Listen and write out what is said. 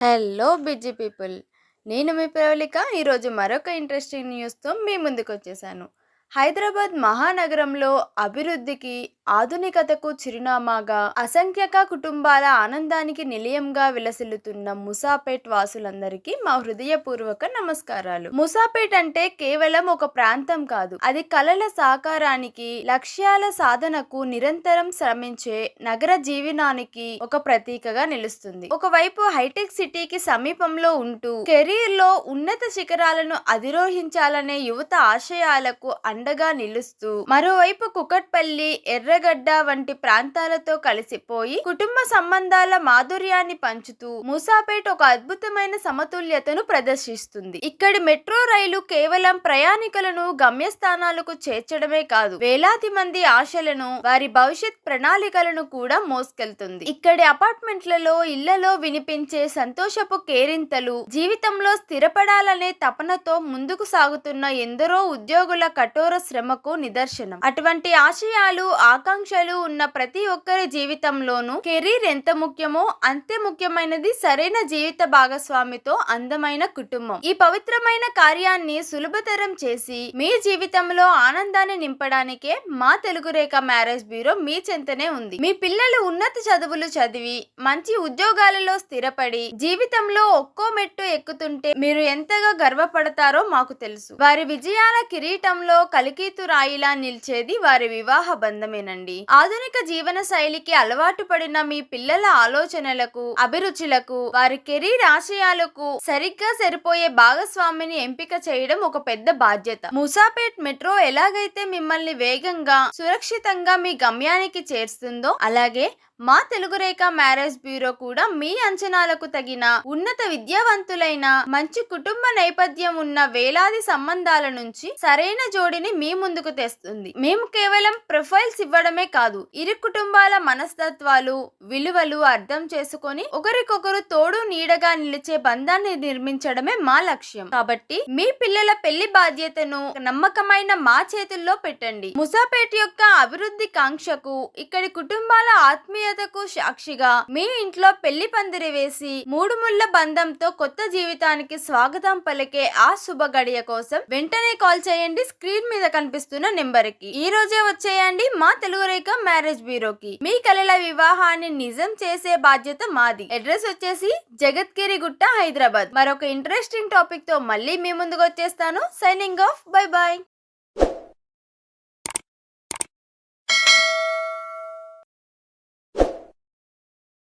Hello busy people. నేను మీ ప్రవళిక. ఈరోజు మరొక ఇంట్రెస్టింగ్ న్యూస్తో మీ ముందుకు వచ్చేసాను. హైదరాబాద్ మహానగరంలో అభివృద్ధికి, ఆధునికతకు చిరునామాగా, అసంఖ్యాక కుటుంబాల ఆనందానికి నిలయంగా విలసిల్లుతున్న ముసాపేట్ వాసులందరికీ మా హృదయపూర్వక నమస్కారాలు. ముసాపేట్ అంటే కేవలం ఒక ప్రాంతం కాదు, అది కలల సాకారానికి, లక్ష్యాల సాధనకు నిరంతరం శ్రమించే నగర జీవనానికి ఒక ప్రతీకగా నిలుస్తుంది. ఒకవైపు హైటెక్ సిటీకి సమీపంలో ఉంటూ కెరీర్ లో ఉన్నత శిఖరాలను అధిరోహించాలనే యువత ఆశయాలకు అండగా నిలుస్తూ, మరోవైపు కుకట్పల్లి, ఎర్రగడ్డ వంటి ప్రాంతాలతో కలిసిపోయి కుటుంబ సంబంధాల మాధుర్యాన్ని పంచుతూ మూసాపేట్ ఒక అద్భుతమైన సమతుల్యతను ప్రదర్శిస్తుంది. ఇక్కడి మెట్రో రైలు కేవలం ప్రయాణికులను గమ్యస్థానాలకు చేర్చడమే కాదు, వేలాది మంది ఆశలను, వారి భవిష్యత్ ప్రణాళికలను కూడా మోసుకెళ్తుంది. ఇక్కడి అపార్ట్మెంట్లలో, ఇళ్లలో వినిపించే సంతోషపు కేరింతలు జీవితంలో స్థిరపడాలనే తపనతో ముందుకు సాగుతున్న ఎందరో ఉద్యోగుల కఠోర శ్రమకు నిదర్శనం. అటువంటి ఆశయాలు, ఆకాంక్షలు ఉన్న ప్రతి ఒక్కరి జీవితంలోనూ కెరీర్ ఎంత ముఖ్యమో అంతే ముఖ్యమైనది సరైన జీవిత భాగస్వామితో అందమైన కుటుంబం. ఈ పవిత్రమైన కార్యాన్ని సులభతరం చేసి మీ జీవితంలో ఆనందాన్ని నింపడానికే మా తెలుగు రేఖ మ్యారేజ్ బ్యూరో మీ చెంతనే ఉంది. మీ పిల్లలు ఉన్నత చదువులు చదివి మంచి ఉద్యోగాలలో స్థిరపడి జీవితంలో ఒక్కో మెట్టు ఎక్కుతుంటే మీరు ఎంతగా గర్వపడతారో మాకు తెలుసు. వారి విజయాల కిరీటంలో కలికీతు రాయిలా నిలిచేది వారి వివాహ బంధమేనండి. ఆధునిక జీవన శైలికి అలవాటు పడిన మీ పిల్లల ఆలోచనలకు, అభిరుచులకు, వారి కెరీర్ ఆశయాలకు సరిగ్గా సరిపోయే భాగస్వామిని ఎంపిక చేయడం ఒక పెద్ద బాధ్యత. ముసాపేట్ మెట్రో ఎలాగైతే మిమ్మల్ని వేగంగా, సురక్షితంగా మీ గమ్యానికి చేరుస్తుందో, అలాగే మా తెలుగు రేఖ మ్యారేజ్ బ్యూరో కూడా మీ అంచనాలకు తగిన ఉన్నత విద్యావంతులైన, మంచి కుటుంబ నేపథ్యం ఉన్న వేలాది సంబంధాల నుంచి సరైన జోడిని మీ ముందుకు తెస్తుంది. మేము కేవలం ప్రొఫైల్స్ ఇవ్వడమే కాదు, ఇరు కుటుంబాల మనస్తత్వాలు, విలువలు అర్థం చేసుకొని ఒకరికొకరు తోడు నీడగా నిలిచే బంధాన్ని నిర్మించడమే మా లక్ష్యం. కాబట్టి మీ పిల్లల పెళ్లి బాధ్యతను నమ్మకమైన మా చేతుల్లో పెట్టండి. ముసాపేట్ యొక్క అభివృద్ధి కాంక్షకు, ఇక్కడి కుటుంబాల ఆత్మీయతకు సాక్షిగా మీ ఇంట్లో పెళ్లి పందిరి వేసి మూడు ముళ్ళ బంధంతో కొత్త జీవితానికి స్వాగతం పలికే ఆ శుభ గడియ కోసం వెంటనే కాల్ చేయండి స్క్రీన్ మీద కనిపిస్తున్న నెంబర్ కి. ఈ రోజే వచ్చేయండి మా తెలుగు రేఖ మ్యారేజ్ బ్యూరోకి. మీ కలల వివాహాన్ని నిజం చేసే బాధ్యత మాది. అడ్రస్ వచ్చేసి జగత్గిరి గుట్ట, హైదరాబాద్. మరొక ఇంట్రెస్టింగ్ టాపిక్ తో మళ్ళీ మీ ముందుకు వచ్చేస్తాను. Signing off. Bye bye.